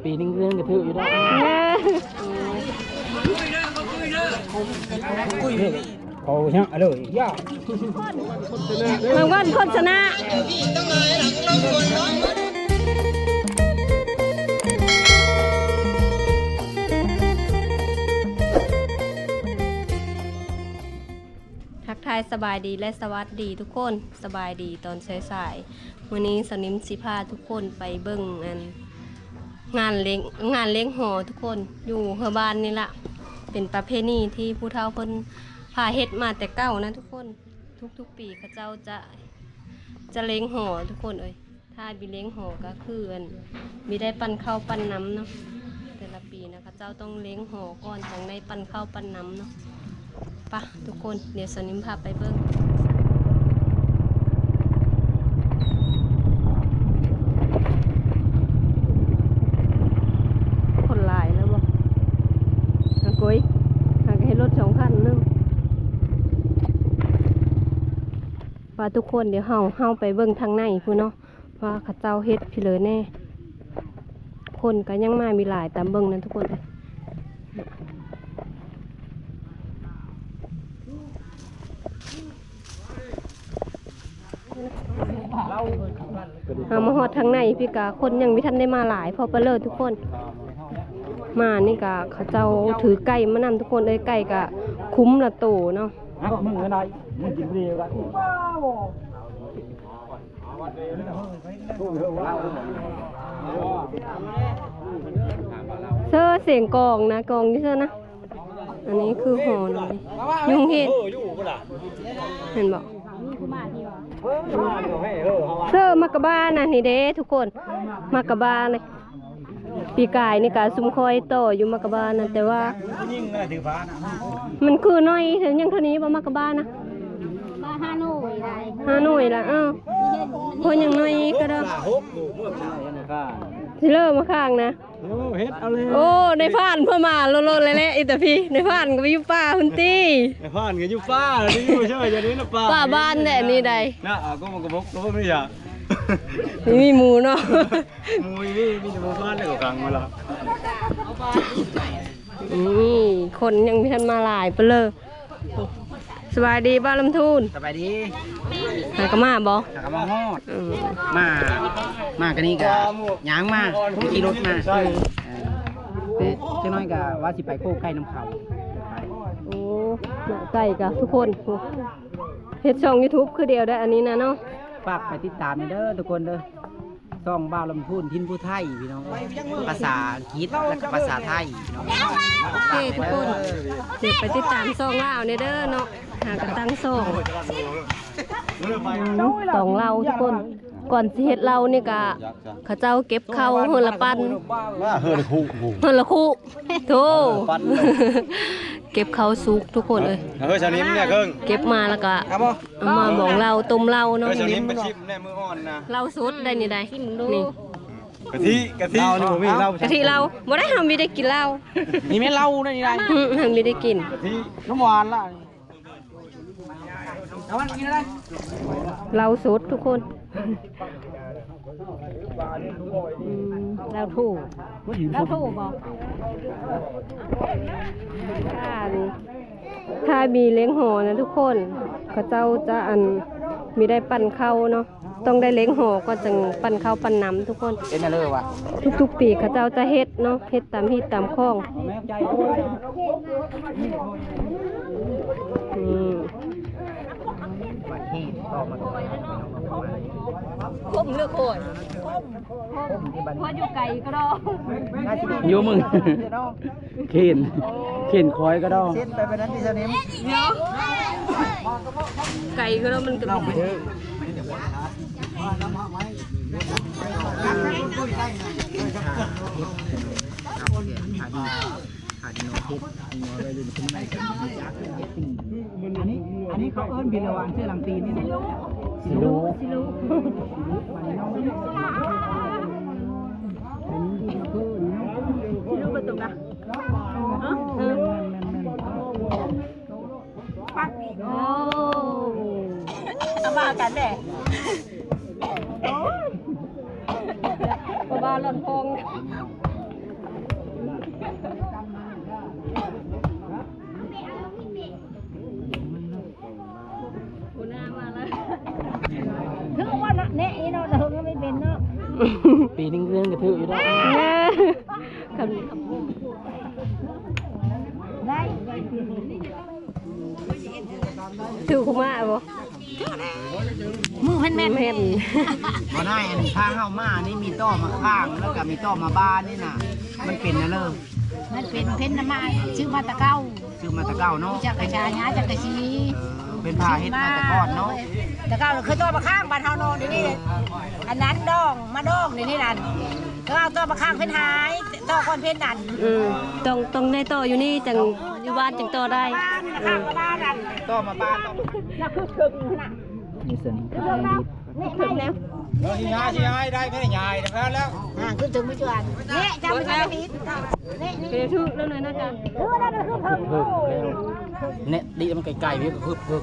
ปีนึงเรื่องกระทืบอยู่ได้เขาเนาะเลยย่าบางวันคนชนะทักทายสบายดีและสวัสดีทุกคนสบายดีตอนสายๆวันนี้สนิมสิพาทุกคนไปเบิ่งงานเลี้ยงหอทุกคนอยู่เฮอบ้านนี่ละเป็นประเพณีที่ผู้เฒ่าเพิ่นพาเฮ็ดมาแต่เก่านะทุกคนทุกปีเขาเจ้าจะเลี้ยงหอทุกคนถ้ามีเลี้ยงหอก็คือมีได้ปั่นข้าวปั่นน้ำเนาะแต่ละปีนะเขาเจ้าต้องเลี้ยงหอก่อนถึงได้ปั่นข้าวปั่นน้ำเนาะปะทุกคนเดี๋ยวสนิมพาไปเบิ่งคนหลายแล้วบ่หากอยหากให้รถ2 คันนึงปะทุกคนเดี๋ยวเฮาไปเบิ่งทางในพู้นเนาะว่าเขาเจ้าเฮ็ดพี่เลยแน่คนก็ยังมามีหลายตามเบิ่งนั่นทุกคนมาหอดทางในพี่กาคนยังไม่ทันได้มาหลายพอไปเลยทุกคนมานี่กะเขาเจ้าถือไก่มานำทุกคนไก่กะคุ้มละโตเนาะมึงอะไรมึงกินดีกันเสื้อเสียงกองนะกองนี่เสื้อนะอันนี้คือหอนยุงเห็ดเห็นบอกเสื้อมักกะบ้านะนี่เด้ทุกคนมักกะบ้าเลยปีกายนี่กะซุ้มคอยโตอยู่มักกะบ้านะแต่ว่ามันคือน้อยถึงยังเท่านี้บ่มักกะบ้านะ5 หน่วยละพอยังน้อยก็ได้ที่เริ่มมาข้างนะโอ้ในผ่านเพื่อมาโลดเลยแหละอีแต่พี่ในผ่านก็ไปอยู่ป่าคุณตี้ในผ่านก็อยู่ป่านี่อยู่ใช่ไหมอย่างนี้นะป่าบ้านแหละนี่ใดน่ะก็มันก็บกก็ไม่อยากมีหมูเนาะหมูนี่มีหมูบ้านเลยก็กลางมาละนี่คนยังไม่ทันมาหลายไปเลยสบายดีบ้านลำทูนสบายดีหากมาบ่หากมาฮอดมากันนี่กะย่างมาขี่รถมาเจ้าน้อยกะว่าสิไปโค้ใกล้น้ำเขาโอ้ใกล้กะทุกคนเฮ็ดช่อง YouTube คือเดียวได้อันนี้นะเนาะฝากไปติดตามเด้อทุกคนเด้อช่องบ้านลำพูนทินผู้ไทยพี่น้องภาษาอังกฤษและภาษาไทยพี่น้องโอเคทุกคนเดี๋ยวไปติดตามช่องเราเด้อเนาะหากระตั้งช่องต้องเราทุกคนก่อนสิเฮ็ดเรานี่กะเขาเจ้าเก็บเข้าเฮือนละปันเฮือนละคู่โธ่เก็บเข้าสุกทุกคนเลยชานิมเนี่ยเครื่องเก็บมาแล้วก็เอามาบอกเราต้มเราเนาะชานิมเป็นชิปแน่มืออ่อนนะเราสุดได้นี่ได้นี่กะทิเรานี่บ่มีเรากะทิเราบ่ได้ทำมีได้กินเรานี่แม่เราได้นี่ได้ทำมีได้กินกะทิน้ำหวานล่ะเอาวันกินอะไรเราสุดทุกคนเราถูกบอกถ้ามีเลี้ยงหอนะทุกคนเขาเจ้าจะมีได้ปั่นข้าวเนาะต้องได้เลี้ยงหอก็จะปั่นข้าวปั่นน้ำทุกคนเอ็นอะไรวะทุกปีเขาเจ้าจะเฮ็ดเนาะเฮ็ดตามที่ตามคลองผมเลือกโอยพออยู่ไก่ก็ดองอยู่มึงเข็นคอยก็ดองเส้นไปนั้นที่สนิมไก่ก็ดองมันกระดูกอันนี้เขาเอิ้นบิลวานเสื้อลำตีนนี่สิลูประตูนะปักอีกโอ้มากันแน่ าหล่นพงหัวหน้ามาแล้ว ถึงว่าเนี่ยอีเนาะแต่ก็ไม่เป็นเนาะ ปีนึงเรื่องกระทืบอยู่ด้วย คำนี้คำพูด ได้ ถือคุมาบ่ มือเพิ่นแม่น แม่น บ่ได้อันนี้ทางเข้ามานี่มีต้อมาข้างแล้วก็มีต้อมาบ้านนี่น่ะมันเป็นนะเริ่ม มันเป็นเพิ่นน่ะมาชื่อมาตะเก้า ซื้อมาแตะเก้าเนาะ จักกระชายหาจักกระชี เป็นผ้าเฮ็ดมาแต่ก่อนเนาะ ตะเก้าคือตัวมาข้างบ้านเฮาเนาะนี่นี่อันนั้นดองมาดองนี่นั่นก็เอาตัวมาข้างเพิ่นหายตัวคนเพิ่นนั่น ต้องได้ต่ออยู่นี่จังอยู่บ้านจังต่อได้ ข้างบ้านนั่น ต้อมาบ้านต้อง น่ะคือถึงน่ะ มีเส้น เรื่องแล้วนี่ถึงแล้ว ชี้ย้ายได้ไม่ได้ย้ายแล้ว คือถึงไม่จวนนี่จำไม่ได้ผิดนี่ เดี๋ยวถือแล้วหน่อยนะจ๊ะ คือนั่นคือถึง เพิ่งแล้วเนี่ยดีมันไกลๆพี่ก็เพิ่ง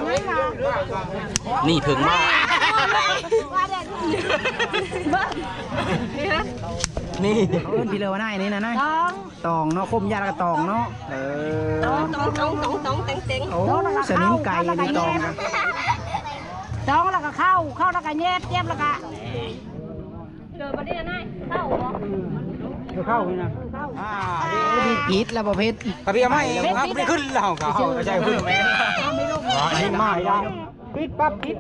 นี่ล่ะ นี่ถึงมาก ว่าเด็ด นี่เขาเอิ้นพี่เลวน่าอันนี้นะนาย ต้อง ตองเนาะคมยาแล้วก็ตองเนาะต้องเต็ง โอ้สนิมไก่ในตองกัน ต้องแล้วก็เข้าแล้วก็เย็บแล้วก็ เจอประเดี๋ยวนะเข้าบ่ เข้านี่นะดีกีดแล้วประเภทกระเพียไม่ครับไม่ขึ้นแล้วเขาไม่ใช่ขึ้นแม่นี่ไม่ได้ปิดปั๊บปิด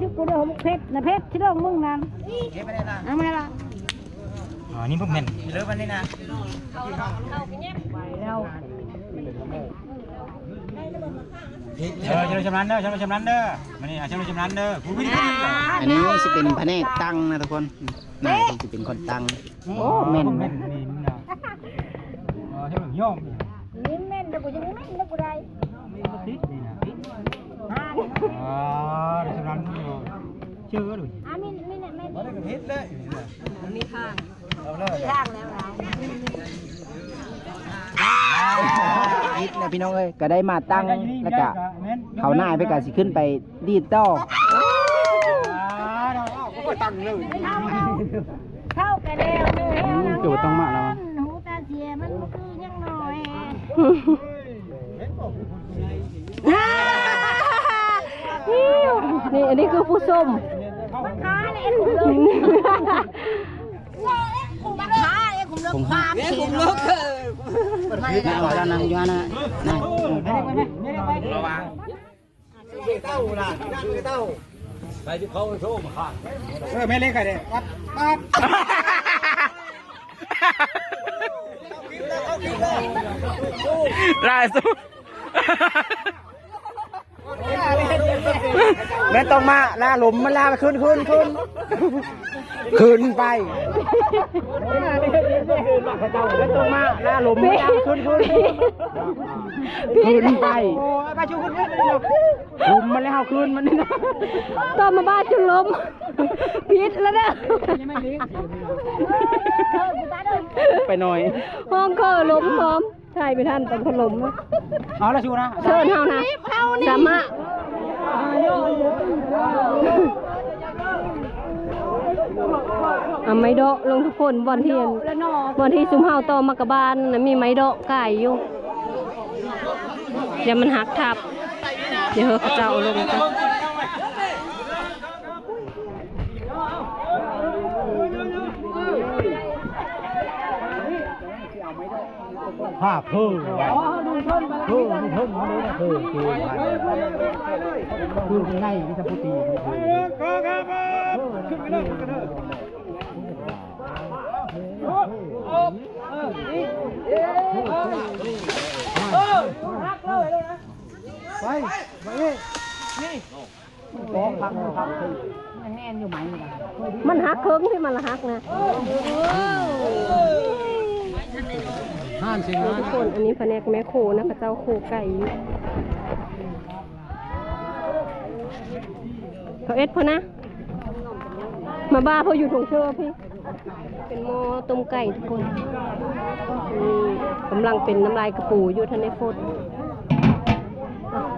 ชุดกูเดิมเพชรนะเพชรที่เรื่องมึงนั่น เก็บไปได้นะ เอามาละ อ๋อนี่พวกเม่นเลิกวันนี้นะ เข้าไปเนี่ย ไปแล้ว เราชำนาญเด้อชำนาญเด้อมันนี่ชำนาญเด้อผู้พิจารณา อันนี้จะเป็นแผนกตั้งนะทุกคนนายจะเป็นคนตั้งโอ้เม่น นี่นะใช่ไหมย่อม ลิ้นแม่นแต่กูยังไม่แม่นแล้วกูได้ ติดนี่นะชำนาญอยู่เชื่อดู มินเนี่ยแม่น มันก็เฮ็ดเลย มีทาง ร่างแล้วเรา ยิดนะพี่น้องเอ้ยก็ได้มาตั้งแล้วก็เขาหน้าไปก็สิขึ้นไปดีดต่อ ก็ตั้งเลย เข้าไปแล้ว จูดต้องมาแล้ว หูตาเสียมันคือยังน้อย นี่อันนี้คือผู้ส้ม ขาเนี่ยคุมเลยขาเนี่ยคุมเลยความเสียเลิก นายบอกแล้วนางย้อนนะนาย ระวังเต้าล่ะเต้าไปที่เขาโชว์มาค่ะไม่เล่นใครเด้ปั๊บปั๊บได้สู้ ไม่ต้องมาล่าหลุมมันล่าขึ้นไปไม่ต้องมาล่าหลุมมันล่าขึ้นไปหลุมมันแล้วขึ้นมันนี่นะ ต่อมาบ้านจุลมพิษแล้วเด้อ ไปหน่อย ห้องก็ล้มพร้อมใช่ไปท่านตอนคนล้มนะ เอาละชูนะ เชิญเฮานะสามะไม้ดอกลงทุกคนบอลที่ซุมเฮาต่อมากระบาลนะมีไม้ดอกไก่อยู่เดี๋ยวมันหักทับเดี๋ยวเขาจะเอาลงกัน ภาพเพิ่มเพิ่มมาเลยนะเพิ่มคือง่ายที่จะพูดตีไปนี่กองพังแน่นอยู่ไหม มันหักเคิงที่มันละหักนะ ห้ามสิง ทุกคนอันนี้แผนกแม่โคนะพระเจ้าโคไก่อยู่เขาเอ็ดพอนะมาบ้าเพราะอยู่ทงเชื่อพี่เป็นหม้อต้มไก่ทุกคนกำลังเป็นน้ำลายกระปูอยู่ทันในโฟด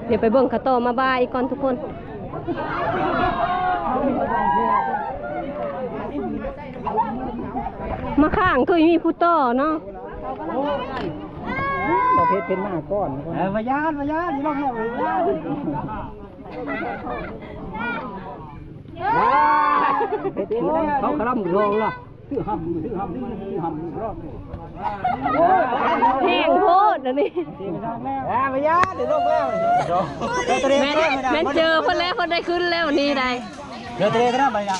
เดี๋ยวไปเบิ่งข้าวต้มมาบ้าอีกก่อนทุกคน มาข้างคือมีผู้ต่อเนาะ ประเภทเป็นมาก้อนพยานนี่ลงแล้วเขากระลำรองล่ะชื่อหำรอบแห้งโพดอันนี้ พยานเดี๋ยวลงแล้ว แม่นเจอเพิ่นแล้วเพิ่นได้ขึ้นแล้วนี่ได้ เดี๋ยวทะเลก็ได้ไปละ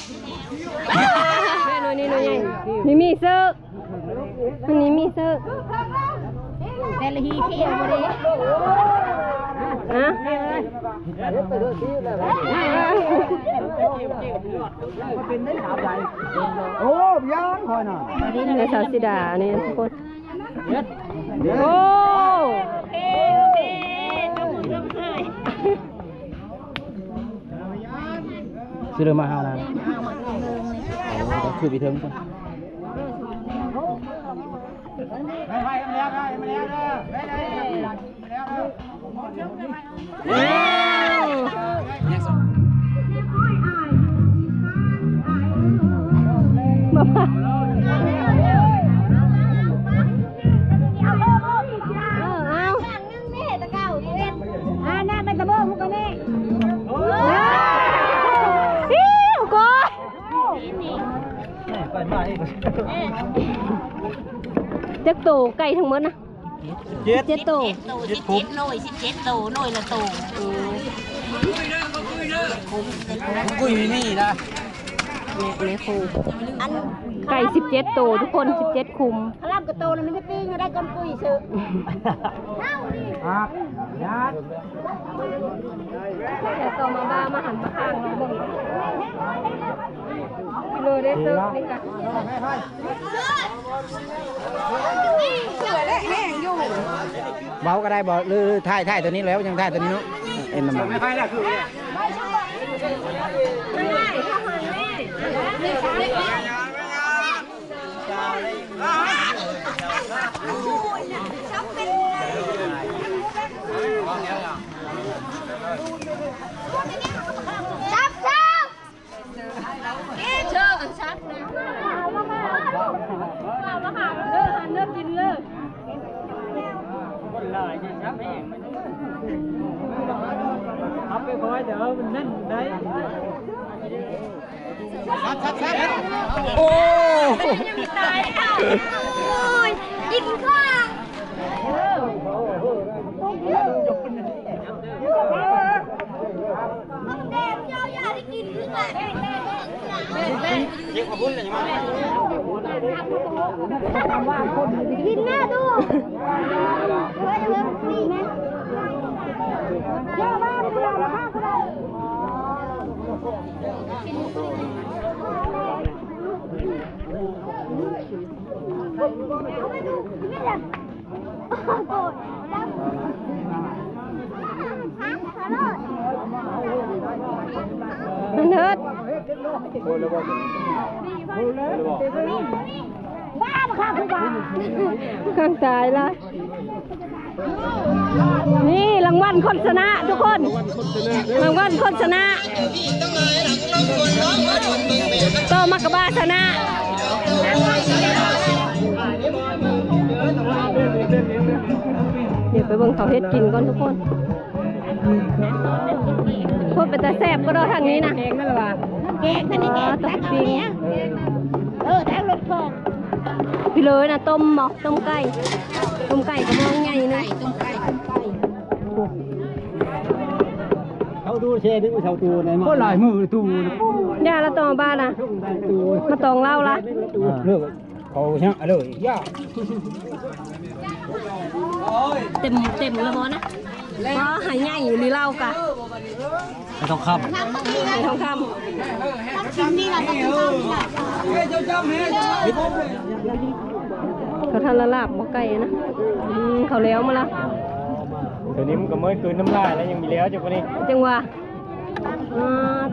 แม่หน่อยนี่หน่อยใหญ่นี่มีเสื้ออันนี้มีเสื้อ แต่ละฮีเที่ยวบ่ได้ ฮะโอ้ยานคอยน่ะ ในสาวสิดานี่ทุกคนโอ้ ซื้อเรือมาหานะคือไปเทิงก่อนมาป่ะน่ามันตะเบิ่งมันก็นี่ จักโตไก่ทั้งหมดนะเจ็ดโต 17หน่วย17โตหน่วยละโต กุ้ยนี่นะ แม่ครูไก่17โตทุกคน17คุม ขลับกับโตแล้วมันจะปิ้งได้ก้นปุ้ยซื้อ ญาติ แต่ต่อมาบ้ามาหันมาข้างเราบ่งเลยได้ซื้อนี่ค่ะ เบาก็ได้บ่หรือถ่ายตัวนี้แล้วยังถ่ายตัวนี้เนาะเอ็นน้ำมันไม่ค่อยแล้วคือเอาไปคอยเดี๋ยวมันนั่นได้โอ้ตายแล้วโอ้ยกินข้าวมันแดงเจ้าอย่าได้กินขึ้นมาเด็กมาบุญเลยมั้ยกินแม่ดูเฮ้ยเฮ้ยนี่แม่เจ้าบ้านเจ้าบ้านมันเถิด บ้าค่ะคุณบ้า ข้างตายละนี่รางวัลคนชนะทุกคนรางวัลคนชนะโตมักกะบ้าชนะเดี๋ยวไปเบิ่งเขาเฮ็ดกินก่อนทุกคนพูดเป็นตาแซ่บก็ได้ทางนี้นะ แกงนั่นแหละว่ะแกงท่านนี่แกง ตักปิ้ง ทั้งรถฟอง พี่เลยนะต้มหมอกต้มไก่กระมองใหญ่เลย ต้มไก่ เขาดูเชดึงไปเช่าตูไหนมาก็หลายมือตู ย่าละตองบ้านนะมาตองเล่าละ เลิกเขาช่างเลยย่า เต็มแล้วบอนะเพราะหายใหญ่หรือเล่ากะ ไปทองคำ หายทองคำเขาทานละลาบหม้อไก่นะเขาแล้วมาละ ตัวนี้มันก็ไม่คืนน้ำลายแล้วยังมีแล้วจ้ะคนนี้ จังหวะ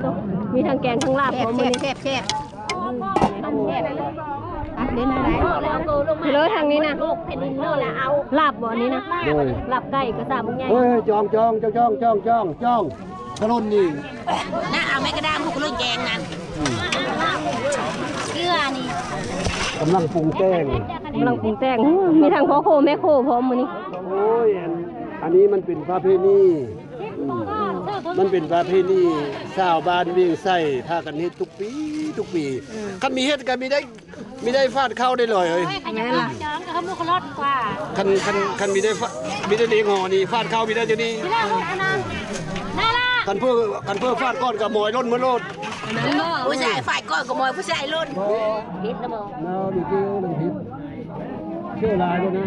ตัวมีทางแกงทั้งลาบของมันนี่ แซ่บอัดเล่นอะไร เลยทางนี้นะ ลูกแผ่นดินโน่นละเอา ลาบบ่อนี้นะลาบไก่กระซาบใหญ่ เฮ้ยจองกระลุนนี่ น่าเอาแม่กระด้างพวกรุ่นแกงนั้นกิน ำลังปรุงแต่ง กำลังปรุงแต่งมีทางพ่อโคแม่โคพร้อมมื้อนี้ โอ้ยอันนี้มันเป็นประเพณีมันเป็นประเพณีชาวบ้านเวียงไส้พากันเฮ็ดทุกปีคันมีเฮ็ดกันมีได้ฟาดเข้าได้เลยเอ้ย แม่ล่ะ จ้องกับเขามุกรถกว่า คันมีได้เลี้ยงหอนี่ฟาดเข้ามีได้จะนี่ ที่แรกอันนั้นน่ารัก กันเพื่อฟาดก้อนกับหมอยล้นมือโลด นั้นบ่ ผู้ชายฝ่ายก้อนกับมอยผู้ชายรุ่นพิษนะโม เราดูเกี่ยวมันผิดเชื่อลายด้วยนะ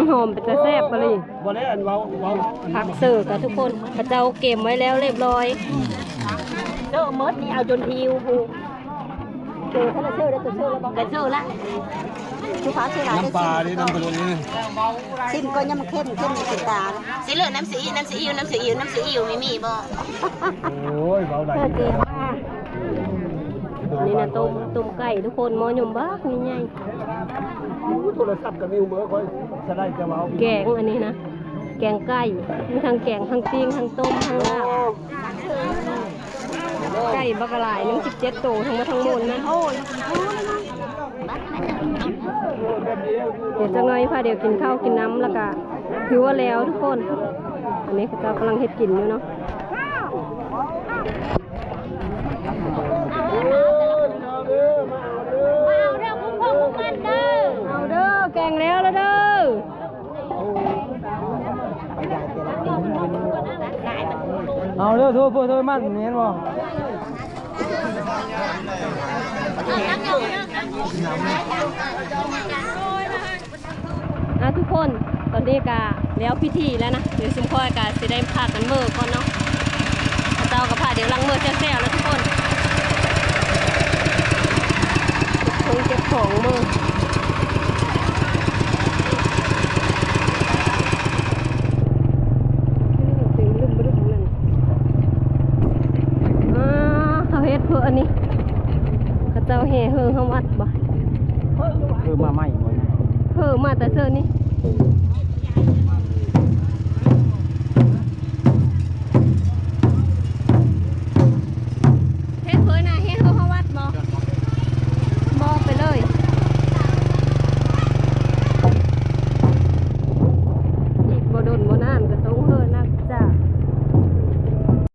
หอมเป็นตะแซ่บบ่เลย บ่ได้อันเว้า ผักเสิร์ฟกับทุกคนพระเจ้าเก็บไว้แล้วเรียบร้อย เจ้ามดนี่เอาจนทิวผูเจอเขาละเชื่อแล้วตัวเชื่อแล้วบอกกันเชื่อละทุกฟ้าเชื่อหลาย น้ำปลานี่น้ำปลานี่ ซิมก็ยังมันเข้มในติดตาสีเหลืองน้ำสีอิวไม่มีบ่ โอ้ยเบาไหล เธอเก่งมากนี่นะต้มไก่ทุกคนหมอหยุ่มบ้าคุณใหญ่ โทรศัพท์กับนิ้วมือค่อยจะได้จะเบา แกงอันนี้นะแกงไก่มีทั้งแกงทั้งปิ้งทั้งต้มทั้งลาบไก่บักหลายนึง17ตัวทั้งหมดทั้งมวลนะเดี๋ยวจังหน่อยพาเดี๋ยวกินข้าวกินน้ำแล้วก็ถือว่าแล้วทุกคนอันนี้เรากำลังเฮ็ดกินอยู่เนาะเอาเด้อแกงแล้วเด้อ เอาเด้อโทษโทษมันเห็นบ่ ทุกคนตอนนี้กะแล้วพิธีแล้วนะเดี๋ยวซุมพ่อกะสิได้พากันเมื่อก่อนเนาะเจ้ากับพาเดี๋ยวลังเมื่อแซ่ๆแล้วทุกคนเก็บของเมื่อเขาเฮ็ดเพื่ออันนี้เขาเจ้าแห่เฮือเขาวัดบ่ คือมาใหม่ เพิ่มมาแต่เสื้อนี่